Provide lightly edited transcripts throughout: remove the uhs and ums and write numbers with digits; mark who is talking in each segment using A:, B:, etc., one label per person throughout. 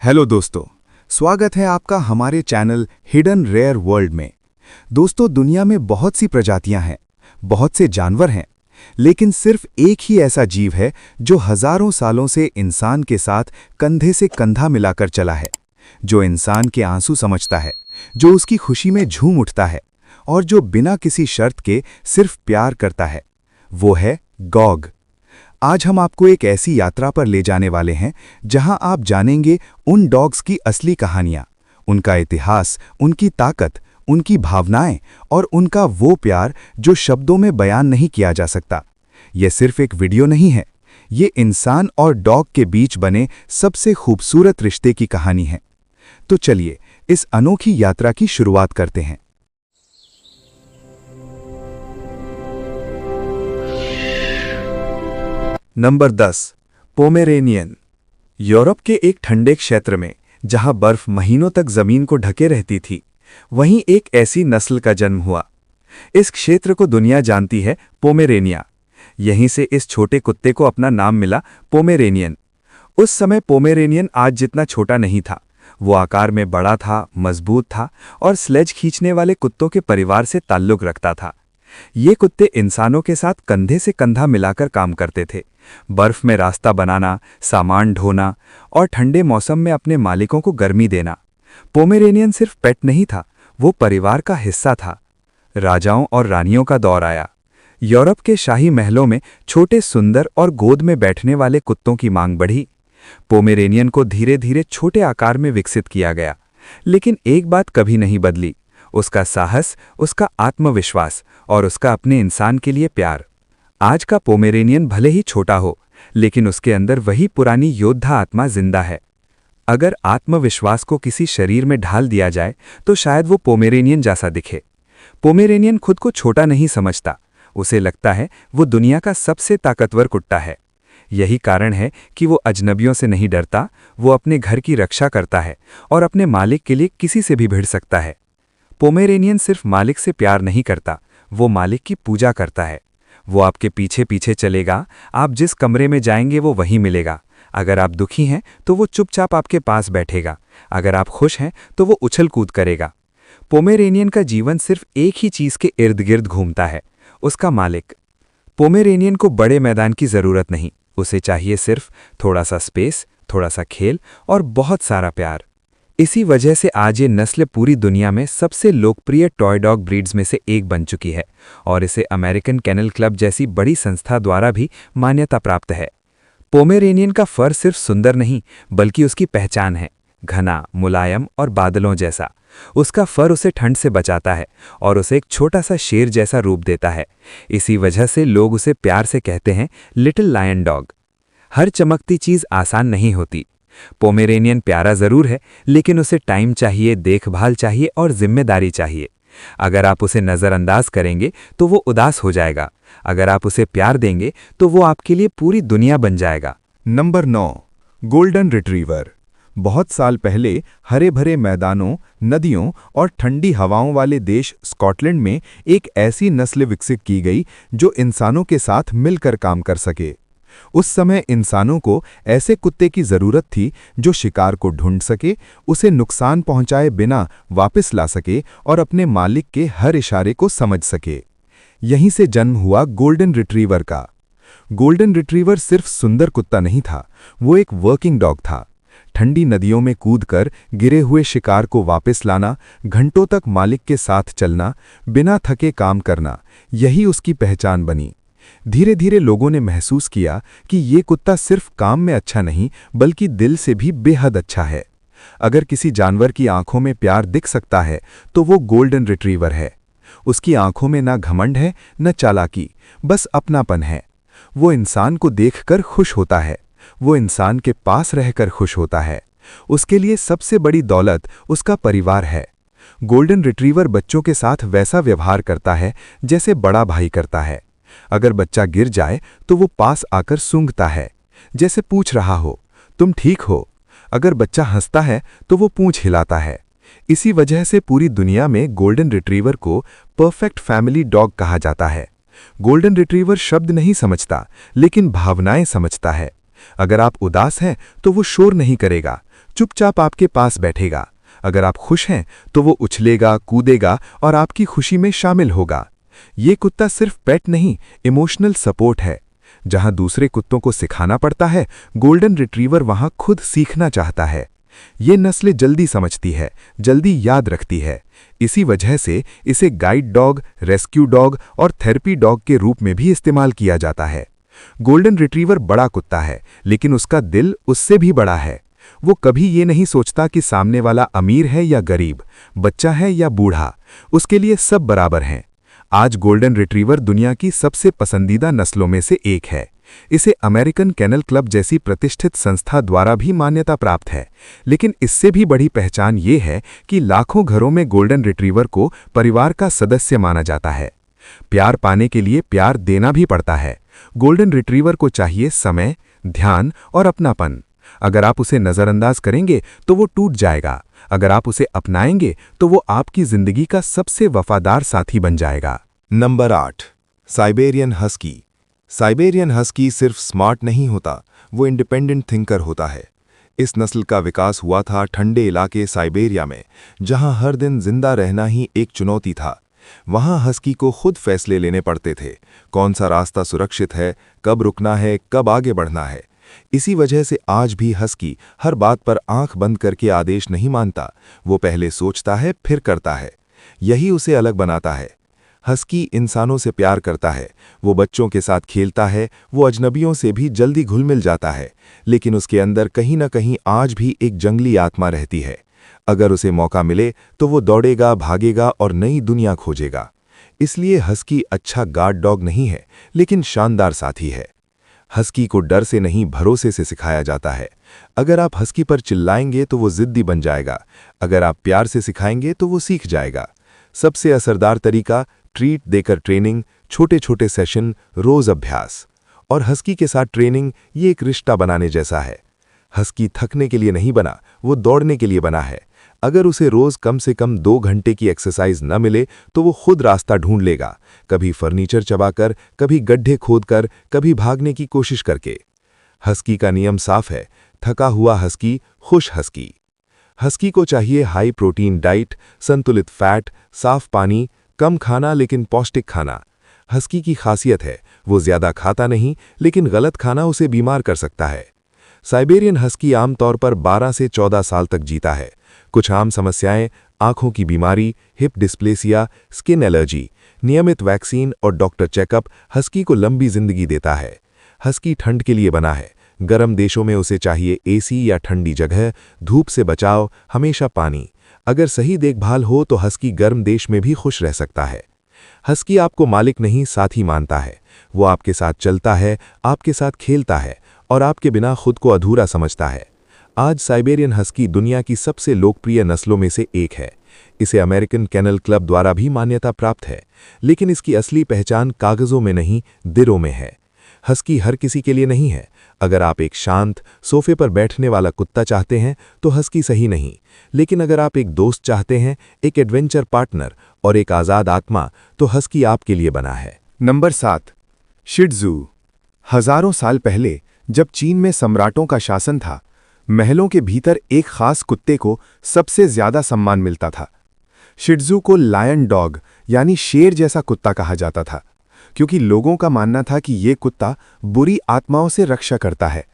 A: Hello दोस्तों, स्वागत है आपका हमारे चैनल हिडन रेयर वर्ल्ड में। दोस्तों, दुनिया में बहुत सी प्रजातियां हैं, बहुत से जानवर हैं, लेकिन सिर्फ एक ही ऐसा जीव है जो हजारों सालों से इंसान के साथ कंधे से कंधा मिलाकर चला है, जो इंसान के आंसू समझता है, जो उसकी खुशी में झूम उठता है और जो बिना किसी शर्त के सिर्फ प्यार करता है। वो है गॉग। आज हम आपको एक ऐसी यात्रा पर ले जाने वाले हैं जहां आप जानेंगे उन डॉग्स की असली कहानियां, उनका इतिहास, उनकी ताकत, उनकी भावनाएं और उनका वो प्यार जो शब्दों में बयान नहीं किया जा सकता। यह सिर्फ एक वीडियो नहीं है, ये इंसान और डॉग के बीच बने सबसे खूबसूरत रिश्ते की कहानी है। तो चलिए इस अनोखी यात्रा की शुरुआत करते हैं। Number 10, Pomeranian. यूरोप के एक ठंडे क्षेत्र में जहां बर्फ महीनों तक जमीन को ढके रहती थी, वहीं एक ऐसी नस्ल का जन्म हुआ। इस क्षेत्र को दुनिया जानती है पोमेरेनिया। यहीं से इस छोटे कुत्ते को अपना नाम मिला, पोमेरेनियन। उस समय पोमेरेनियन आज जितना छोटा नहीं था, वो आकार में बड़ा था, मजबूत था और स्लेज खींचने वाले कुत्तों के परिवार से ताल्लुक रखता था। ये कुत्ते इंसानों के साथ कंधे से कंधा मिलाकर काम करते थे। बर्फ में रास्ता बनाना, सामान ढोना और ठंडे मौसम में अपने मालिकों को गर्मी देना। पोमेरेनियन सिर्फ पेट नहीं था, वो परिवार का हिस्सा था। राजाओं और रानियों का दौर आया। यूरोप के शाही महलों में छोटे, सुंदर और गोद में बैठने वाले कुत्तों की मांग बढ़ी। पोमेरेनियन को धीरे धीरे छोटे आकार में विकसित किया गया, लेकिन एक बात कभी नहीं बदली, उसका साहस, उसका आत्मविश्वास और उसका अपने इंसान के लिए प्यार। आज का पोमेरेनियन भले ही छोटा हो, लेकिन उसके अंदर वही पुरानी योद्धा आत्मा जिंदा है। अगर आत्मविश्वास को किसी शरीर में ढाल दिया जाए तो शायद वो पोमेरेनियन जैसा दिखे। पोमेरेनियन खुद को छोटा नहीं समझता, उसे लगता है वो दुनिया का सबसे ताकतवर कुत्ता है। यही कारण है कि वो अजनबियों से नहीं डरता, वो अपने घर की रक्षा करता है और अपने मालिक के लिए किसी से भी भिड़ सकता है। पोमेरेनियन सिर्फ मालिक से प्यार नहीं करता, वो मालिक की पूजा करता है। वो आपके पीछे पीछे चलेगा, आप जिस कमरे में जाएंगे वो वहीं मिलेगा। अगर आप दुखी हैं तो वो चुपचाप आपके पास बैठेगा, अगर आप खुश हैं तो वो उछल कूद करेगा। पोमेरेनियन का जीवन सिर्फ एक ही चीज के इर्द गिर्द घूमता है, उसका मालिक। पोमेरेनियन को बड़े मैदान की जरूरत नहीं, उसे चाहिए सिर्फ थोड़ा सा स्पेस, थोड़ा सा खेल और बहुत सारा प्यार। इसी वजह से आज ये नस्ल पूरी दुनिया में सबसे लोकप्रिय टॉय डॉग ब्रीड्स में से एक बन चुकी है और इसे अमेरिकन केनल क्लब जैसी बड़ी संस्था द्वारा भी मान्यता प्राप्त है। पोमेरेनियन का फर सिर्फ सुंदर नहीं, बल्कि उसकी पहचान है। घना, मुलायम और बादलों जैसा उसका फर उसे ठंड से बचाता है और उसे एक छोटा सा शेर जैसा रूप देता है। इसी वजह से लोग उसे प्यार से कहते हैं लिटिल लायन डॉग। हर चमकती चीज आसान नहीं होती। पोमेरेनियन प्यारा जरूर है, लेकिन उसे टाइम चाहिए, देखभाल चाहिए और जिम्मेदारी चाहिए। अगर आप उसे नज़रअंदाज करेंगे तो वो उदास हो जाएगा, अगर आप उसे प्यार देंगे तो वो आपके लिए पूरी दुनिया बन जाएगा।
B: Number 9, golden retriever. बहुत साल पहले हरे भरे मैदानों, नदियों और ठंडी हवाओं वाले देश स्कॉटलैंड में एक ऐसी नस्ल विकसित की गई जो इंसानों के साथ मिलकर काम कर सके। उस समय इंसानों को ऐसे कुत्ते की जरूरत थी जो शिकार को ढूंढ सके, उसे नुकसान पहुंचाए बिना वापस ला सके और अपने मालिक के हर इशारे को समझ सके। यहीं से जन्म हुआ गोल्डन रिट्रीवर का। गोल्डन रिट्रीवर सिर्फ सुंदर कुत्ता नहीं था, वो एक वर्किंग डॉग था। ठंडी नदियों में कूदकर गिरे हुए शिकार को वापस लाना, घंटों तक मालिक के साथ चलना, बिना थके काम करना, यही उसकी पहचान बनी। धीरे धीरे लोगों ने महसूस किया कि ये कुत्ता सिर्फ काम में अच्छा नहीं, बल्कि दिल से भी बेहद अच्छा है। अगर किसी जानवर की आंखों में प्यार दिख सकता है तो वो गोल्डन रिट्रीवर है। उसकी आंखों में ना घमंड है, न चालाकी, बस अपनापन है। वो इंसान को देखकर खुश होता है, वो इंसान के पास रहकर खुश होता है। उसके लिए सबसे बड़ी दौलत उसका परिवार है। गोल्डन रिट्रीवर बच्चों के साथ वैसा व्यवहार करता है जैसे बड़ा भाई करता है। अगर बच्चा गिर जाए तो वो पास आकर सूंघता है, जैसे पूछ रहा हो, तुम ठीक हो। अगर बच्चा हंसता है तो वो पूंछ हिलाता है। इसी वजह से पूरी दुनिया में गोल्डन रिट्रीवर को परफेक्ट फैमिली डॉग कहा जाता है। गोल्डन रिट्रीवर शब्द नहीं समझता, लेकिन भावनाएं समझता है। अगर आप उदास हैं तो वो शोर नहीं करेगा, चुपचाप आपके पास बैठेगा। अगर आप खुश हैं तो वो उछलेगा, कूदेगा और आपकी खुशी में शामिल होगा। ये कुत्ता सिर्फ पेट नहीं, इमोशनल सपोर्ट है। जहां दूसरे कुत्तों को सिखाना पड़ता है, गोल्डन रिट्रीवर वहां खुद सीखना चाहता है। ये नस्ल जल्दी समझती है, जल्दी याद रखती है। इसी वजह से इसे गाइड डॉग, रेस्क्यू डॉग और थेरेपी डॉग के रूप में भी इस्तेमाल किया जाता है। गोल्डन रिट्रीवर बड़ा कुत्ता है, लेकिन उसका दिल उससे भी बड़ा है। वो कभी ये नहीं सोचता कि सामने वाला अमीर है या गरीब, बच्चा है या बूढ़ा, उसके लिए सब बराबर हैं। आज गोल्डन रिट्रीवर दुनिया की सबसे पसंदीदा नस्लों में से एक है। इसे अमेरिकन केनल क्लब जैसी प्रतिष्ठित संस्था द्वारा भी मान्यता प्राप्त है। लेकिन इससे भी बड़ी पहचान ये है कि लाखों घरों में गोल्डन रिट्रीवर को परिवार का सदस्य माना जाता है। प्यार पाने के लिए प्यार देना भी पड़ता है। गोल्डन रिट्रीवर को चाहिए समय, ध्यान और अपनापन। अगर आप उसे नज़रअंदाज करेंगे तो वो टूट जाएगा। अगर आप उसे अपनाएंगे तो वो आपकी जिंदगी का सबसे वफादार साथी बन जाएगा।
C: Number 8, Siberian husky. Siberian husky सिर्फ स्मार्ट नहीं होता, वो इंडिपेंडेंट थिंकर होता है। इस नस्ल का विकास हुआ था ठंडे इलाके साइबेरिया में, जहां हर दिन जिंदा रहना ही एक चुनौती था। वहां हस्की को खुद फैसले लेने पड़ते थे, कौन सा रास्ता सुरक्षित है, कब रुकना है, कब आगे बढ़ना है। इसी वजह से आज भी हस्की हर बात पर आंख बंद करके आदेश नहीं मानता। वो पहले सोचता है, फिर करता है। यही उसे अलग बनाता है। हस्की इंसानों से प्यार करता है, वो बच्चों के साथ खेलता है, वो अजनबियों से भी जल्दी घुल मिल जाता है। लेकिन उसके अंदर कहीं ना कहीं आज भी एक जंगली आत्मा रहती है। अगर उसे मौका मिले तो वो दौड़ेगा, भागेगा और नई दुनिया खोजेगा। इसलिए हस्की अच्छा गार्ड डॉग नहीं है, लेकिन शानदार साथी है। हस्की को डर से नहीं, भरोसे से सिखाया जाता है। अगर आप हस्की पर चिल्लाएंगे तो वो जिद्दी बन जाएगा। अगर आप प्यार से सिखाएंगे तो वो सीख जाएगा। सबसे असरदार तरीका ट्रीट देकर ट्रेनिंग, छोटे छोटे सेशन, रोज अभ्यास। और हस्की के साथ ट्रेनिंग ये एक रिश्ता बनाने जैसा है। हस्की थकने के लिए नहीं बना, वो दौड़ने के लिए बना है। अगर उसे रोज कम से कम 2 घंटे की एक्सरसाइज न मिले तो वो खुद रास्ता ढूंढ लेगा, कभी फर्नीचर चबाकर, कभी गड्ढे खोदकर, कभी भागने की कोशिश करके। हस्की का नियम साफ है, थका हुआ हस्की, खुश हस्की। हस्की को चाहिए हाई प्रोटीन डाइट, संतुलित फैट, साफ पानी, कम खाना लेकिन पौष्टिक खाना। हस्की की खासियत है, वो ज्यादा खाता नहीं, लेकिन गलत खाना उसे बीमार कर सकता है। साइबेरियन हस्की आमतौर पर 12 से 14 साल तक जीता है। कुछ आम समस्याएं, आंखों की बीमारी, हिप डिस्प्लेसिया, स्किन एलर्जी, नियमित वैक्सीन और डॉक्टर चेकअप हस्की को लंबी जिंदगी देता है। हस्की ठंड के लिए बना है। गर्म देशों में उसे चाहिए एसी या ठंडी जगह, धूप से बचाव, हमेशा पानी। अगर सही देखभाल हो तो हस्की गर्म देश में भी खुश रह सकता है। हस्की आपको मालिक नहीं, साथी मानता है। वो आपके साथ चलता है, आपके साथ खेलता है और आपके बिना खुद को अधूरा समझता है। आज साइबेरियन हस्की दुनिया की सबसे लोकप्रिय नस्लों में से एक है। इसे अमेरिकन केनल क्लब द्वारा भी मान्यता प्राप्त है, लेकिन इसकी असली पहचान कागजों में नहीं, दिलों में है। हस्की हर किसी के लिए नहीं है। अगर आप एक शांत, सोफे पर बैठने वाला कुत्ता चाहते हैं तो हस्की सही नहीं, लेकिन अगर आप एक दोस्त चाहते हैं, एक एडवेंचर पार्टनर और एक आज़ाद आत्मा, तो हस्की आपके लिए बना है।
B: नंबर 7, शिट्जू। हजारों साल पहले जब चीन में सम्राटों का शासन था, महलों के भीतर एक खास कुत्ते को सबसे ज्यादा सम्मान मिलता था। शिट्जू को लायन डॉग यानी शेर जैसा कुत्ता कहा जाता था, क्योंकि लोगों का मानना था कि ये कुत्ता बुरी आत्माओं से रक्षा करता है।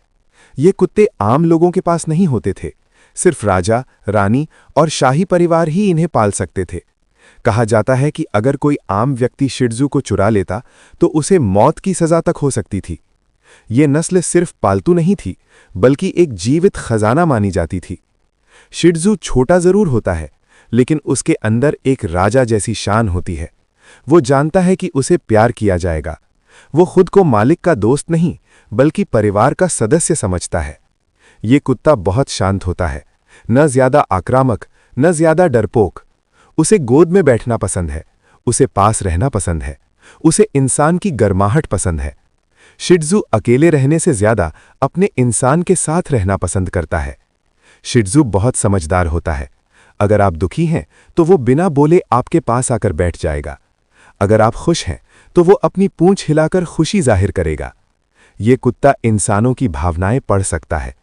B: ये कुत्ते आम लोगों के पास नहीं होते थे, सिर्फ राजा, रानी और शाही परिवार ही इन्हें पाल सकते थे। कहा जाता है कि अगर कोई आम व्यक्ति शिट्जू को चुरा लेता तो उसे मौत की सजा तक हो सकती थी। ये नस्ल सिर्फ पालतू नहीं थी, बल्कि एक जीवित खजाना मानी जाती थी। शिट्जू छोटा जरूर होता है, लेकिन उसके अंदर एक राजा जैसी शान होती है। वो जानता है कि उसे प्यार किया जाएगा। वो खुद को मालिक का दोस्त नहीं, बल्कि परिवार का सदस्य समझता है। ये कुत्ता बहुत शांत होता है, न ज्यादा आक्रामक, न ज्यादा डरपोक। उसे गोद में बैठना पसंद है, उसे पास रहना पसंद है, उसे इंसान की गर्माहट पसंद है। शिट्जू अकेले रहने से ज्यादा अपने इंसान के साथ रहना पसंद करता है। शिट्जू बहुत समझदार होता है। अगर आप दुखी हैं तो वो बिना बोले आपके पास आकर बैठ जाएगा। अगर आप खुश हैं तो वो अपनी पूंछ हिलाकर खुशी जाहिर करेगा। ये कुत्ता इंसानों की भावनाएं पढ़ सकता है।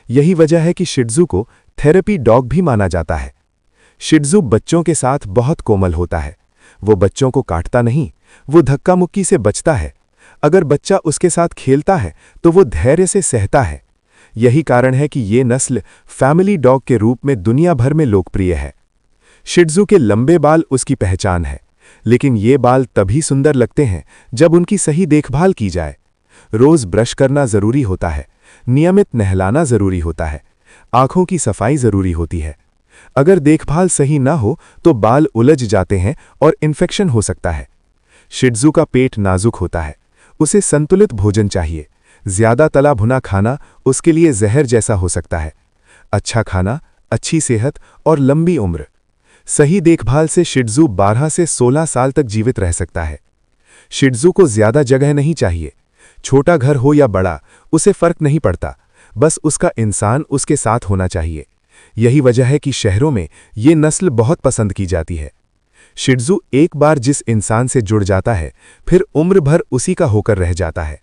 B: यही वजह है कि शिट्जू को थेरेपी डॉग भी माना जाता है। शिट्जू बच्चों के साथ बहुत कोमल होता है। वो बच्चों को काटता नहीं, वो धक्का मुक्की से बचता है। अगर बच्चा उसके साथ खेलता है तो वो धैर्य से सहता है। यही कारण है कि ये नस्ल फैमिली डॉग के रूप में दुनिया भर में लोकप्रिय है। शिट्जू के लंबे बाल उसकी पहचान है, लेकिन ये बाल तभी सुंदर लगते हैं जब उनकी सही देखभाल की जाए। रोज ब्रश करना जरूरी होता है, नियमित नहलाना जरूरी होता है, आंखों की सफाई जरूरी होती है। अगर देखभाल सही ना हो तो बाल उलझ जाते हैं और इन्फेक्शन हो सकता है। शिट्जू का पेट नाजुक होता है, उसे संतुलित भोजन चाहिए। ज्यादा तला भुना खाना उसके लिए जहर जैसा हो सकता है। अच्छा खाना, अच्छी सेहत और लंबी उम्र। सही देखभाल से शिट्जू 12 से 16 साल तक जीवित रह सकता है। शिट्जू को ज्यादा जगह नहीं चाहिए। छोटा घर हो या बड़ा, उसे फर्क नहीं पड़ता, बस उसका इंसान उसके साथ होना चाहिए। यही वजह है कि शहरों में ये नस्ल बहुत पसंद की जाती है। शिट्जू एक बार जिस इंसान से जुड़ जाता है, फिर उम्र भर उसी का होकर रह जाता है।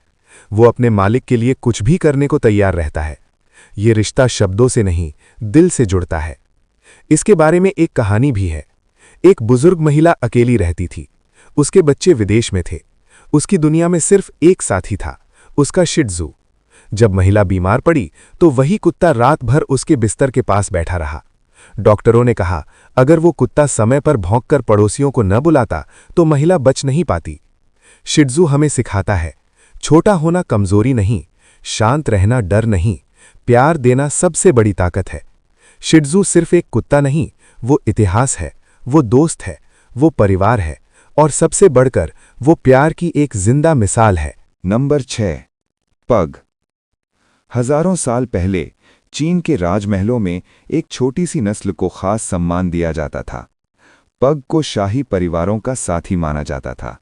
B: वो अपने मालिक के लिए कुछ भी करने को तैयार रहता है। ये रिश्ता शब्दों से नहीं, दिल से जुड़ता है। इसके बारे में एक कहानी भी है। एक बुजुर्ग महिला अकेली रहती थी। उसके बच्चे विदेश में थे। उसकी दुनिया में सिर्फ एक साथी था, उसका शिट्जू। जब महिला बीमार पड़ी तो वही कुत्ता रात भर उसके बिस्तर के पास बैठा रहा। डॉक्टरों ने कहा, अगर वो कुत्ता समय पर भौंककर पड़ोसियों को न बुलाता तो महिला बच नहीं पाती। शिट्जू हमें सिखाता है, छोटा होना कमजोरी नहीं, शांत रहना डर नहीं, प्यार देना सबसे बड़ी ताकत है। शिट्जू सिर्फ एक कुत्ता नहीं, वो इतिहास है, वो दोस्त है, वो परिवार है और सबसे बढ़कर वो प्यार की एक जिंदा मिसाल है।
C: नंबर 6। पग। हजारों साल पहले चीन के राजमहलों में एक छोटी सी नस्ल को खास सम्मान दिया जाता था। पग को शाही परिवारों का साथी माना जाता था।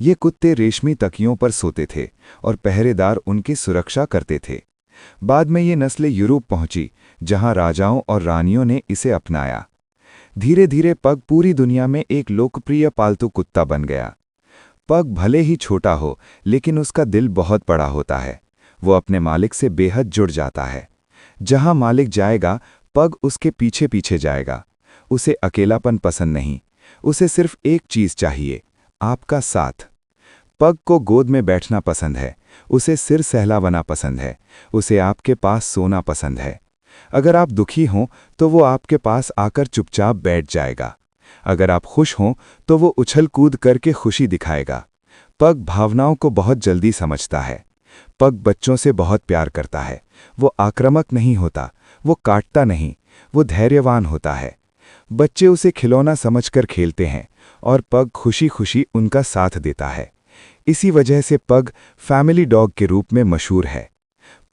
C: ये कुत्ते रेशमी तकियों पर सोते थे और पहरेदार उनकी सुरक्षा करते थे। बाद में ये नस्लें यूरोप पहुंची, जहां राजाओं और रानियों ने इसे अपनाया। धीरे धीरे पग पूरी दुनिया में एक लोकप्रिय पालतू कुत्ता बन गया। पग भले ही छोटा हो, लेकिन उसका दिल बहुत बड़ा होता है। वो अपने मालिक से बेहद जुड़ जाता है। जहां मालिक जाएगा, पग उसके पीछे पीछे जाएगा। उसे अकेलापन पसंद नहीं, उसे सिर्फ एक चीज चाहिए, आपका साथ। पग को गोद में बैठना पसंद है, उसे सिर सहलावना पसंद है, उसे आपके पास सोना पसंद है। अगर आप दुखी हों तो वो आपके पास आकर चुपचाप बैठ जाएगा। अगर आप खुश हों तो वो उछल कूद करके खुशी दिखाएगा। पग भावनाओं को बहुत जल्दी समझता है। पग बच्चों से बहुत प्यार करता है। वो आक्रामक नहीं होता, वो काटता नहीं, वो धैर्यवान होता है। बच्चे उसे खिलौना समझकर खेलते हैं और पग खुशी खुशी उनका साथ देता है। इसी वजह से पग फैमिली डॉग के रूप में मशहूर है।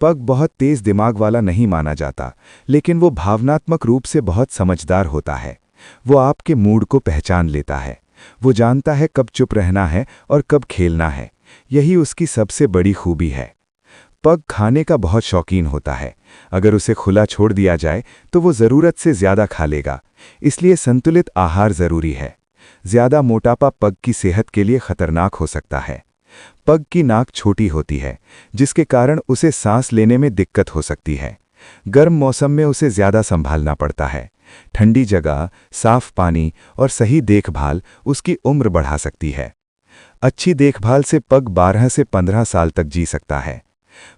C: पग बहुत तेज दिमाग वाला नहीं माना जाता, लेकिन वो भावनात्मक रूप से बहुत समझदार होता है। वो आपके मूड को पहचान लेता है। वो जानता है कब चुप रहना है और कब खेलना है। यही उसकी सबसे बड़ी खूबी है। पग खाने का बहुत शौकीन होता है। अगर उसे खुला छोड़ दिया जाए तो वो ज़रूरत से ज़्यादा खा लेगा, इसलिए संतुलित आहार ज़रूरी है। ज़्यादा मोटापा पग की सेहत के लिए खतरनाक हो सकता है। पग की नाक छोटी होती है, जिसके कारण उसे सांस लेने में दिक्कत हो सकती है। गर्म मौसम में उसे ज़्यादा संभालना पड़ता है। ठंडी जगह, साफ पानी और सही देखभाल उसकी उम्र बढ़ा सकती है। अच्छी देखभाल से पग 12 से 15 साल तक जी सकता है।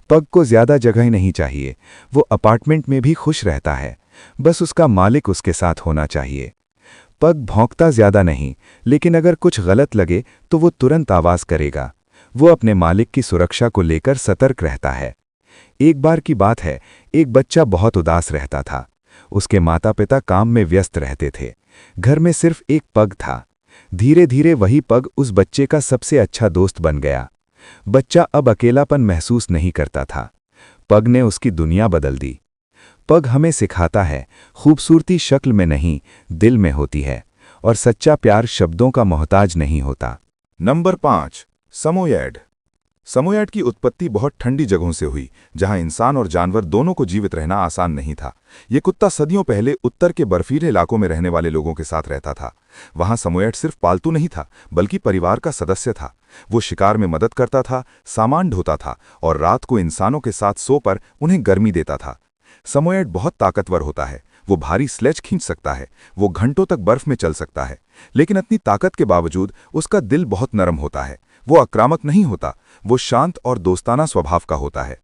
C: पग को ज़्यादा जगह नहीं चाहिए, वो अपार्टमेंट में भी खुश रहता है। बस उसका मालिक उसके साथ होना चाहिए। पग भौंकता ज़्यादा नहीं, लेकिन अगर कुछ गलत लगे तो वो तुरंत आवाज़ करेगा। वो अपने मालिक की सुरक्षा को लेकर सतर्क रहता है। एक बार की बात है, एक बच्चा बहुत उदास रहता था। उसके माता पिता काम में व्यस्त रहते थे। घर में सिर्फ एक पग था। धीरे धीरे वही पग उस बच्चे का सबसे अच्छा दोस्त बन गया। बच्चा अब अकेलापन महसूस नहीं करता था। पग ने उसकी दुनिया बदल दी। पग हमें सिखाता है, खूबसूरती शक्ल में नहीं, दिल में होती है, और सच्चा प्यार शब्दों का मोहताज नहीं होता।
B: नंबर 5। समोयैड। समोयैड की उत्पत्ति बहुत ठंडी जगहों से हुई, जहां इंसान और जानवर दोनों को जीवित रहना आसान नहीं था। ये कुत्ता सदियों पहले उत्तर के बर्फीले इलाकों में रहने वाले लोगों के साथ रहता था। वहां समोयैड सिर्फ पालतू नहीं था, बल्कि परिवार का सदस्य था। वो शिकार में मदद करता था, सामान ढोता था और रात को इंसानों के साथ सोकर उन्हें गर्मी देता था। समोयैड बहुत ताकतवर होता है। वो भारी स्लेज खींच सकता है, वो घंटों तक बर्फ में चल सकता है, लेकिन अपनी ताकत के बावजूद उसका दिल बहुत नरम होता है। वो आक्रामक नहीं होता, वो शांत और दोस्ताना स्वभाव का होता है।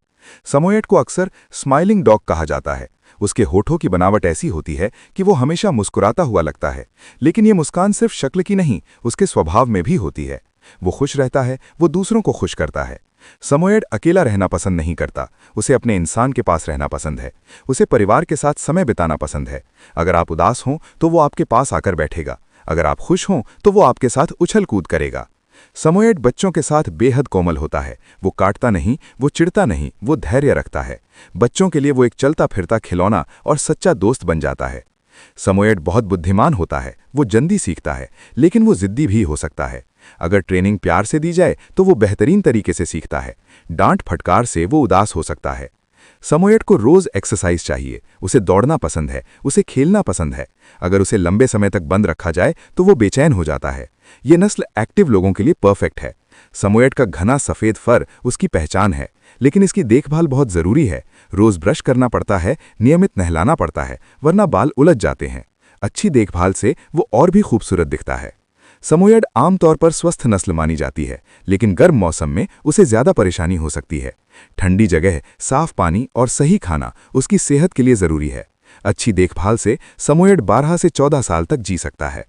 B: समोयड को अक्सर स्माइलिंग डॉग कहा जाता है। उसके होठों की बनावट ऐसी होती है कि वो हमेशा मुस्कुराता हुआ लगता है, लेकिन ये मुस्कान सिर्फ शक्ल की नहीं, उसके स्वभाव में भी होती है। वो खुश रहता है, वो दूसरों को खुश करता है। समोयड अकेला रहना पसंद नहीं करता, उसे अपने इंसान के पास रहना पसंद है। उसे परिवार के साथ समय बिताना पसंद है। अगर आप उदास हों तो वो आपके पास आकर बैठेगा, अगर आप खुश हों तो वो आपके साथ उछल कूद करेगा। समोयड बच्चों के साथ बेहद कोमल होता है। वो काटता नहीं, वो चिढ़ता नहीं, वो धैर्य रखता है। बच्चों के लिए वो एक चलता फिरता खिलौना और सच्चा दोस्त बन जाता है। समोयड बहुत बुद्धिमान होता है, वो जल्दी सीखता है, लेकिन वो जिद्दी भी हो सकता है। अगर ट्रेनिंग प्यार से दी जाए तो वो बेहतरीन तरीके से सीखता है। डांट फटकार से वो उदास हो सकता है। समोयड को रोज एक्सरसाइज चाहिए, उसे दौड़ना पसंद है, उसे खेलना पसंद है। अगर उसे लंबे समय तक बंद रखा जाए तो वो बेचैन हो जाता है। ये नस्ल एक्टिव लोगों के लिए परफेक्ट है। समोयड का घना सफ़ेद फर उसकी पहचान है, लेकिन इसकी देखभाल बहुत ज़रूरी है। रोज ब्रश करना पड़ता है, नियमित नहलाना पड़ता है, वरना बाल उलझ जाते हैं। अच्छी देखभाल से वो और भी खूबसूरत दिखता है। समोयड आमतौर पर स्वस्थ नस्ल मानी जाती है, लेकिन गर्म मौसम में उसे ज़्यादा परेशानी हो सकती है। ठंडी जगह, साफ पानी और सही खाना उसकी सेहत के लिए ज़रूरी है। अच्छी देखभाल से समोयड 12 से 14 साल तक जी सकता है।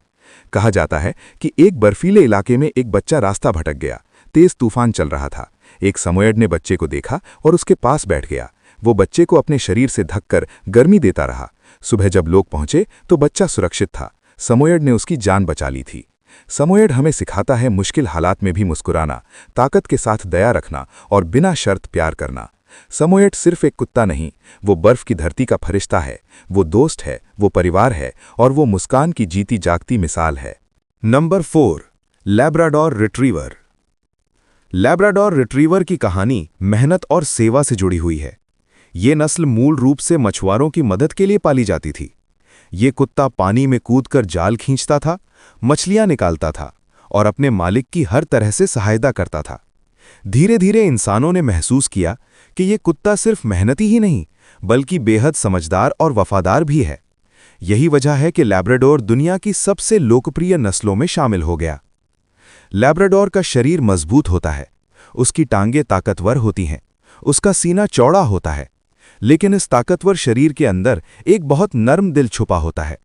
B: कहा जाता है कि एक बर्फीले इलाके में एक बच्चा रास्ता भटक गया। तेज तूफान चल रहा था। एक समोयड ने बच्चे को देखा और उसके पास बैठ गया। वो बच्चे को अपने शरीर से ढककर गर्मी देता रहा। सुबह जब लोग पहुंचे तो बच्चा सुरक्षित था। समोयड ने उसकी जान बचा ली थी। समोयड हमें सिखाता है मुश्किल हालात में भी मुस्कुराना, ताकत के साथ दया रखना और बिना शर्त प्यार करना। समोयड सिर्फ एक कुत्ता नहीं, वो बर्फ की धरती का फरिश्ता है, वो दोस्त है, वो परिवार है और वो मुस्कान की जीती जागती मिसाल है।
C: Number 4, Labrador retriever. Labrador retriever की कहानी मेहनत और सेवा से जुड़ी हुई है। ये नस्ल मूल रूप से मछुआरों की मदद के लिए पाली जाती थी। ये कुत्ता पानी में कूदकर जाल खींचता था, मछलियां निकालता था और अपने मालिक की हर तरह से सहायता करता था। धीरे धीरे इंसानों ने महसूस किया कि ये कुत्ता सिर्फ मेहनती ही नहीं, बल्कि बेहद समझदार और वफादार भी है। यही वजह है कि लैब्राडोर दुनिया की सबसे लोकप्रिय नस्लों में शामिल हो गया। लैब्राडोर का शरीर मजबूत होता है, उसकी टांगें ताकतवर होती हैं, उसका सीना चौड़ा होता है, लेकिन इस ताकतवर शरीर के अंदर एक बहुत नर्म दिल छुपा होता है।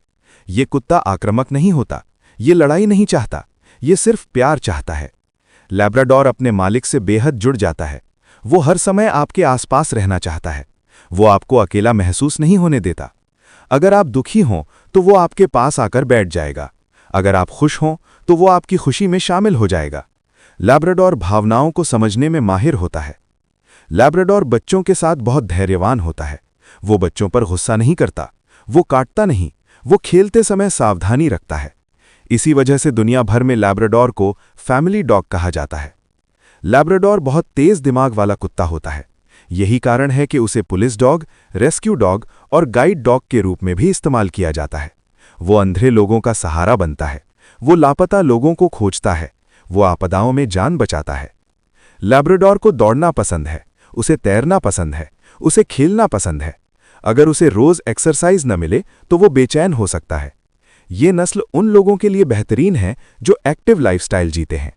C: ये कुत्ता आक्रामक नहीं होता, ये लड़ाई नहीं चाहता, ये सिर्फ प्यार चाहता है। लैब्राडोर अपने मालिक से बेहद जुड़ जाता है। वो हर समय आपके आसपास रहना चाहता है। वो आपको अकेला महसूस नहीं होने देता। अगर आप दुखी हों तो वो आपके पास आकर बैठ जाएगा। अगर आप खुश हों तो वो आपकी खुशी में शामिल हो जाएगा। लैब्राडोर भावनाओं को समझने में माहिर होता है। लैब्राडोर बच्चों के साथ बहुत धैर्यवान होता है। वो बच्चों पर गुस्सा नहीं करता, वो काटता नहीं, वो खेलते समय सावधानी रखता है। इसी वजह से दुनिया भर में लैब्राडोर को फैमिली डॉग कहा जाता है। लैब्राडोर बहुत तेज दिमाग वाला कुत्ता होता है। यही कारण है कि उसे पुलिस डॉग, रेस्क्यू डॉग और गाइड डॉग के रूप में भी इस्तेमाल किया जाता है। वो अंधे लोगों का सहारा बनता है, वो लापता लोगों को खोजता है, वो आपदाओं में जान बचाता है। लैब्राडोर को दौड़ना पसंद है, उसे तैरना पसंद है, उसे खेलना पसंद है। अगर उसे रोज एक्सरसाइज न मिले तो वो बेचैन हो सकता है। ये नस्ल उन लोगों के लिए बेहतरीन है जो एक्टिव लाइफस्टाइल जीते हैं।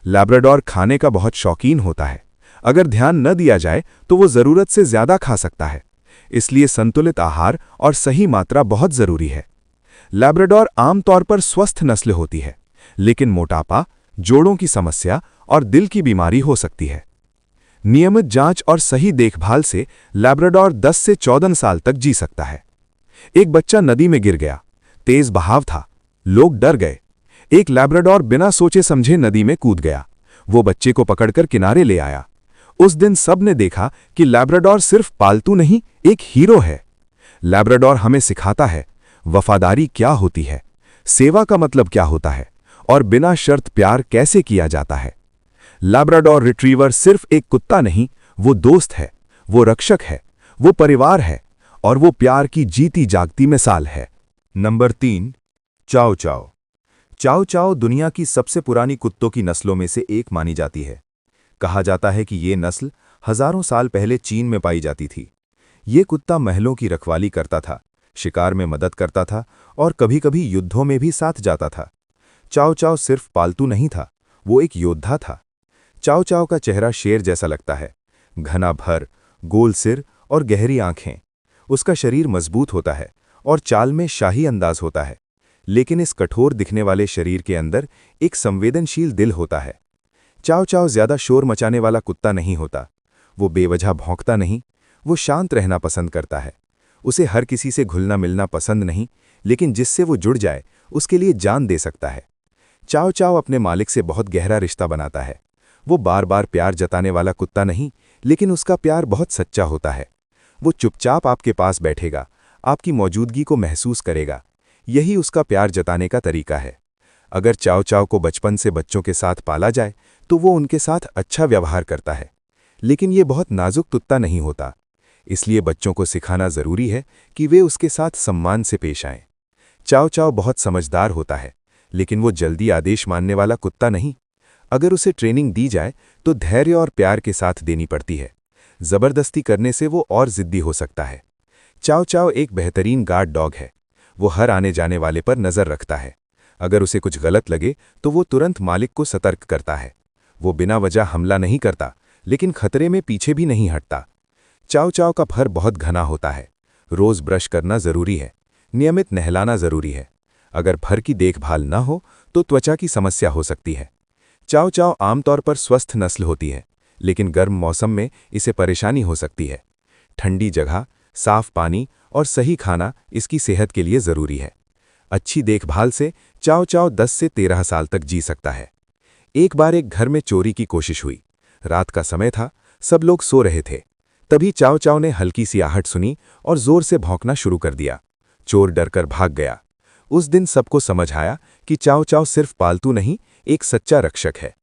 C: लैब्राडोर खाने का बहुत शौकीन होता है। अगर ध्यान न दिया जाए तो वो ज़रूरत से ज़्यादा खा सकता है। इसलिए संतुलित आहार और सही मात्रा बहुत ज़रूरी है। लैब्राडोर आमतौर पर स्वस्थ नस्ल होती है, लेकिन मोटापा, जोड़ों की समस्या और दिल की बीमारी हो सकती है। नियमित जांच और सही देखभाल से लैब्राडोर 10 से 14 साल तक जी सकता है। एक बच्चा नदी में गिर गया, तेज बहाव था, लोग डर गए। एक लैब्राडोर बिना सोचे समझे नदी में कूद गया। वो बच्चे को पकड़कर किनारे ले आया। उस दिन सब ने देखा कि लैब्राडोर सिर्फ पालतू नहीं, एक हीरो है। लैब्राडोर हमें सिखाता है वफादारी क्या होती है, सेवा का मतलब क्या होता है और बिना शर्त प्यार कैसे किया जाता है। लैब्राडोर रिट्रीवर सिर्फ एक कुत्ता नहीं, वो दोस्त है, वो रक्षक है, वो परिवार है और वो प्यार की जीती जागती मिसाल है।
B: नंबर 3, चाओ चाओ। चाओ चाओ दुनिया की सबसे पुरानी कुत्तों की नस्लों में से एक मानी जाती है। कहा जाता है कि ये नस्ल हजारों साल पहले चीन में पाई जाती थी। ये कुत्ता महलों की रखवाली करता था, शिकार में मदद करता था और कभी-कभी युद्धों में भी साथ जाता था। चाओ चाओ सिर्फ पालतू नहीं था, वो एक योद्धा था। चाओ चाओ का चेहरा शेर जैसा लगता है, घना भर, गोल सिर और गहरी आंखें। उसका शरीर मजबूत होता है और चाल में शाही अंदाज होता है, लेकिन इस कठोर दिखने वाले शरीर के अंदर एक संवेदनशील दिल होता है। चाओ चाओ ज्यादा शोर मचाने वाला कुत्ता नहीं होता, वो बेवजह भौंकता नहीं, वो शांत रहना पसंद करता है। उसे हर किसी से घुलना मिलना पसंद नहीं, लेकिन जिससे वो जुड़ जाए उसके लिए जान दे सकता है। चाओ चाओ अपने मालिक से बहुत गहरा रिश्ता बनाता है। वो बार बार प्यार जताने वाला कुत्ता नहीं, लेकिन उसका प्यार बहुत सच्चा होता है। वो चुपचाप आपके पास बैठेगा, आपकी मौजूदगी को महसूस करेगा। यही उसका प्यार जताने का तरीका है। अगर चाओ चाओ को बचपन से बच्चों के साथ पाला जाए तो वो उनके साथ अच्छा व्यवहार करता है, लेकिन ये बहुत नाजुक कुत्ता नहीं होता। इसलिए बच्चों को सिखाना जरूरी है कि वे उसके साथ सम्मान से पेश आएं। चाओ चाओ बहुत समझदार होता है, लेकिन वो जल्दी आदेश मानने वाला कुत्ता नहीं। अगर उसे ट्रेनिंग दी जाए तो धैर्य और प्यार के साथ देनी पड़ती है। जबरदस्ती करने से वो और जिद्दी हो सकता है। चाओ चाओ एक बेहतरीन गार्ड डॉग है। वो हर आने जाने वाले पर नजर रखता है। अगर उसे कुछ गलत लगे तो वो तुरंत मालिक को सतर्क करता है। वो बिना वजह हमला नहीं करता, लेकिन खतरे में पीछे भी नहीं हटता। चाओ चाओ का फर बहुत घना होता है। रोज ब्रश करना जरूरी है, नियमित नहलाना जरूरी है। अगर फर की देखभाल न हो तो त्वचा की समस्या हो सकती है। चाओ चाओ आमतौर पर स्वस्थ नस्ल होती है, लेकिन गर्म मौसम में इसे परेशानी हो सकती है। ठंडी जगह, साफ पानी और सही खाना इसकी सेहत के लिए जरूरी है। अच्छी देखभाल से चाओ चाओ 10 से 13 साल तक जी सकता है। एक बार एक घर में चोरी की कोशिश हुई। रात का समय था, सब लोग सो रहे थे। तभी चाओ चाओ ने हल्की सी आहट सुनी और जोर से भौंकना शुरू कर दिया। चोर डरकर भाग गया। उस दिन सबको समझ आया कि चाओ चाओ सिर्फ पालतू नहीं, एक सच्चा रक्षक है।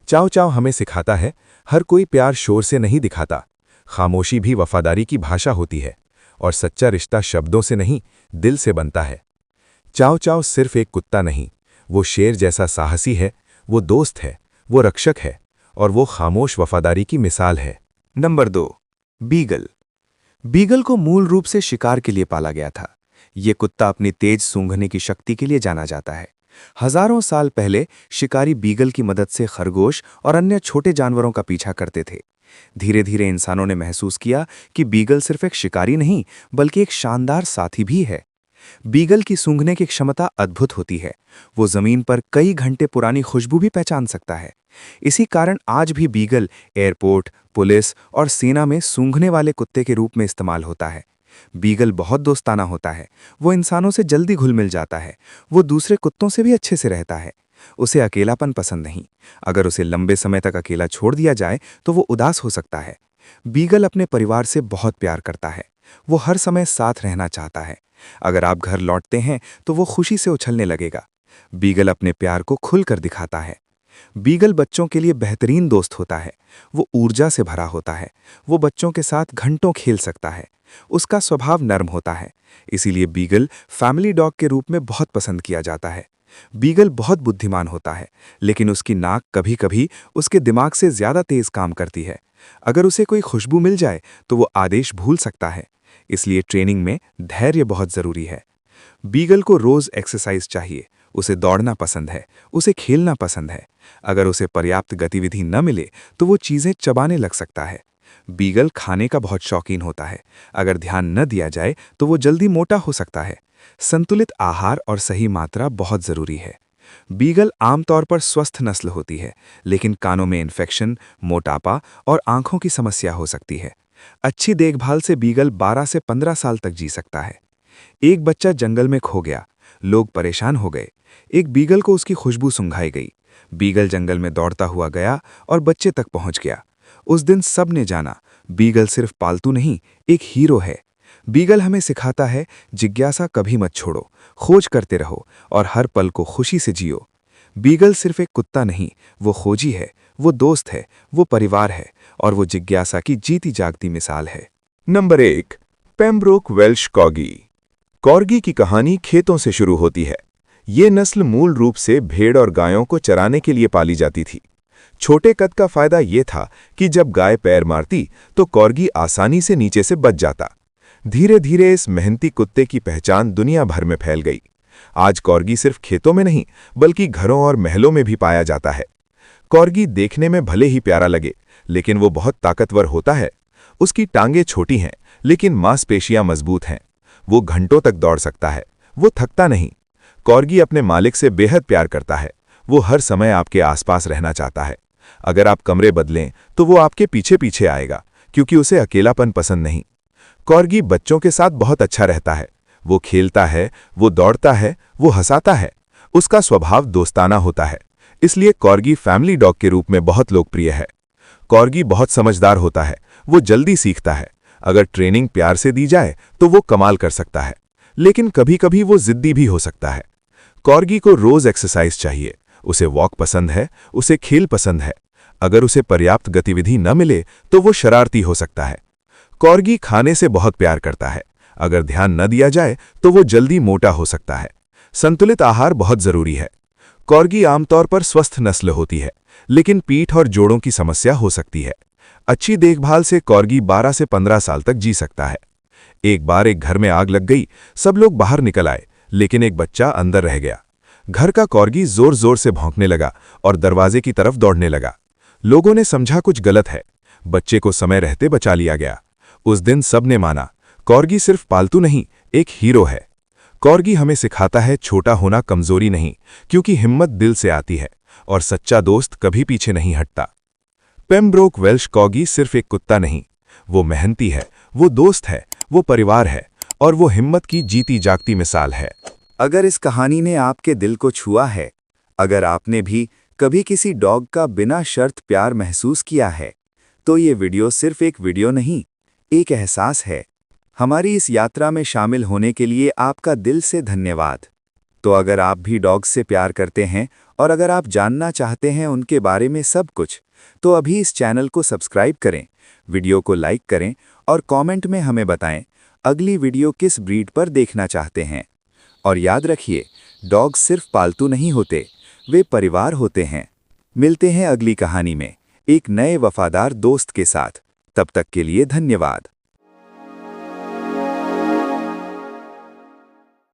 B: चाओ चाओ हमें सिखाता है, हर कोई प्यार शोर से नहीं दिखाता। खामोशी भी वफादारी की भाषा होती है, और सच्चा रिश्ता शब्दों से नहीं, दिल से बनता है। चाओ चाओ सिर्फ एक कुत्ता नहीं, वो शेर जैसा साहसी है, वो दोस्त है, वो रक्षक है, और वो खामोश वफादारी की मिसाल है।
A: Number 2, beagle. बीगल को मूल रूप से शिकार के लिए पाला गया था। ये कुत्ता अपनी तेज सूंघने की शक्ति के लिए जाना जाता है। हजारों साल पहले शिकारी बीगल की मदद से खरगोश और अन्य छोटे जानवरों का पीछा करते थे। धीरे धीरे इंसानों ने महसूस किया कि बीगल सिर्फ एक शिकारी नहीं, बल्कि एक शानदार साथी भी है। बीगल की सूंघने की क्षमता अद्भुत होती है। वो जमीन पर कई घंटे पुरानी खुशबू भी पहचान सकता है। इसी कारण आज भी बीगल एयरपोर्ट, पुलिस और सेना में सूंघने वाले कुत्ते के रूप में इस्तेमाल होता है। बीगल बहुत दोस्ताना होता है। वो इंसानों से जल्दी घुल मिल जाता है। वो दूसरे कुत्तों से भी अच्छे से रहता है। उसे अकेलापन पसंद नहीं। अगर उसे लंबे समय तक अकेला छोड़ दिया जाए तो वो उदास हो सकता है। बीगल अपने परिवार से बहुत प्यार करता है। वो हर समय साथ रहना चाहता है। अगर आप घर लौटते हैं तो वो खुशी से उछलने लगेगा। बीगल अपने प्यार को खुलकर दिखाता है। बीगल बच्चों के लिए बेहतरीन दोस्त होता है। वो ऊर्जा से भरा होता है। वो बच्चों के साथ घंटों खेल सकता है। उसका स्वभाव नर्म होता है, इसीलिए बीगल फैमिली डॉग के रूप में बहुत पसंद किया जाता है। बीगल बहुत बुद्धिमान होता है, लेकिन उसकी नाक कभी-कभी उसके दिमाग से ज्यादा तेज काम करती है। अगर उसे कोई खुशबू मिल जाए तो वो आदेश भूल सकता है। इसलिए ट्रेनिंग में धैर्य बहुत जरूरी है। बीगल को रोज एक्सरसाइज चाहिए। उसे दौड़ना पसंद है, उसे खेलना पसंद है। अगर उसे पर्याप्त गतिविधि न मिले तो वो चीजें चबाने लग सकता है। बीगल खाने का बहुत शौकीन होता है। अगर ध्यान न दिया जाए तो वो जल्दी मोटा हो सकता है। संतुलित आहार और सही मात्रा बहुत जरूरी है। बीगल आमतौर पर स्वस्थ नस्ल होती है, लेकिन कानों में इन्फेक्शन, मोटापा और आंखों की समस्या हो सकती है। अच्छी देखभाल से बीगल 12 से 15 साल तक जी सकता है। एक बच्चा जंगल में खो गया। लोग परेशान हो गए। एक बीगल को उसकी खुशबू सुंघाई गई। बीगल जंगल में दौड़ता हुआ गया और बच्चे तक पहुंच गया। उस दिन सब ने जाना, बीगल सिर्फ पालतू नहीं, एक हीरो है। बीगल हमें सिखाता है, जिज्ञासा कभी मत छोड़ो, खोज करते रहो और हर पल को खुशी से जियो। बीगल सिर्फ एक कुत्ता नहीं, वो खोजी है, वो दोस्त है, वो परिवार है और वो जिज्ञासा की जीती जागती मिसाल है।
B: Number 1, Pembroke Welsh corgi. Corgi की कहानी खेतों से शुरू होती है। ये नस्ल मूल रूप से भेड़ और गायों को चराने के लिए पाली जाती थी। छोटे कद का फायदा ये था कि जब गाय पैर मारती तो कॉर्गी आसानी से नीचे से बच जाता।
C: धीरे धीरे इस मेहनती कुत्ते की पहचान दुनिया भर में फैल गई। आज कॉर्गी सिर्फ खेतों में नहीं बल्कि घरों और महलों में भी पाया जाता है। कॉर्गी देखने में भले ही प्यारा लगे, लेकिन वो बहुत ताकतवर होता है। उसकी टांगें छोटी हैं, लेकिन मांसपेशियां मजबूत हैं। वो घंटों तक दौड़ सकता है, वो थकता नहीं। कॉर्गी अपने मालिक से बेहद प्यार करता है। वो हर समय आपके आसपास रहना चाहता है। अगर आप कमरे बदलें तो वो आपके पीछे पीछे आएगा, क्योंकि उसे अकेलापन पसंद नहीं। कॉर्गी बच्चों के साथ बहुत अच्छा रहता है। वो खेलता है, वो दौड़ता है, वो हंसाता है। उसका स्वभाव दोस्ताना होता है, इसलिए कॉर्गी फैमिली डॉग के रूप में बहुत लोकप्रिय है। कॉर्गी बहुत समझदार होता है, वो जल्दी सीखता है। अगर ट्रेनिंग प्यार से दी जाए तो वो कमाल कर सकता है, लेकिन कभी कभी वो जिद्दी भी हो सकता है। कॉर्गी को रोज एक्सरसाइज चाहिए। उसे वॉक पसंद है, उसे खेल पसंद है। अगर उसे पर्याप्त गतिविधि न मिले तो वो शरारती हो सकता है। कॉर्गी खाने से बहुत प्यार करता है। अगर ध्यान न दिया जाए तो वो जल्दी मोटा हो सकता है। संतुलित आहार बहुत जरूरी है। कॉर्गी आमतौर पर स्वस्थ नस्ल होती है, लेकिन पीठ और जोड़ों की समस्या हो सकती है। अच्छी देखभाल से कॉर्गी 12 से 15 साल तक जी सकता है। एक बार एक घर में आग लग गई। सब लोग बाहर निकल आए, लेकिन एक बच्चा अंदर रह गया। घर का कॉर्गी जोर जोर से भौंकने लगा और दरवाजे की तरफ दौड़ने लगा। लोगों ने समझा कुछ गलत है। बच्चे को समय रहते बचा लिया गया। उस दिन सबने माना, कॉर्गी सिर्फ पालतू नहीं, एक हीरो है। कॉर्गी हमें सिखाता है छोटा होना कमजोरी नहीं, क्योंकि हिम्मत दिल से आती है और सच्चा दोस्त कभी पीछे नहीं हटता। पेम्ब्रोक वेल्श कॉर्गी सिर्फ एक कुत्ता नहीं, वो मेहनती है, वो दोस्त है, वो परिवार है और वो हिम्मत की जीती जागती मिसाल है।
A: अगर इस कहानी ने आपके दिल को छुआ है, अगर आपने भी कभी किसी डॉग का बिना शर्त प्यार महसूस किया है, तो ये वीडियो सिर्फ एक वीडियो नहीं, एक एहसास है। हमारी इस यात्रा में शामिल होने के लिए आपका दिल से धन्यवाद। तो अगर आप भी डॉग्स से प्यार करते हैं और अगर आप जानना चाहते हैं उनके बारे में सब कुछ, तो अभी इस चैनल को सब्सक्राइब करें, वीडियो को लाइक करें और कमेंट में हमें बताएं अगली वीडियो किस ब्रीड पर देखना चाहते हैं। और याद रखिए, डॉग्स सिर्फ पालतू नहीं होते, वे परिवार होते हैं। मिलते हैं अगली कहानी में एक नए वफादार दोस्त के साथ। तब तक के लिए धन्यवाद।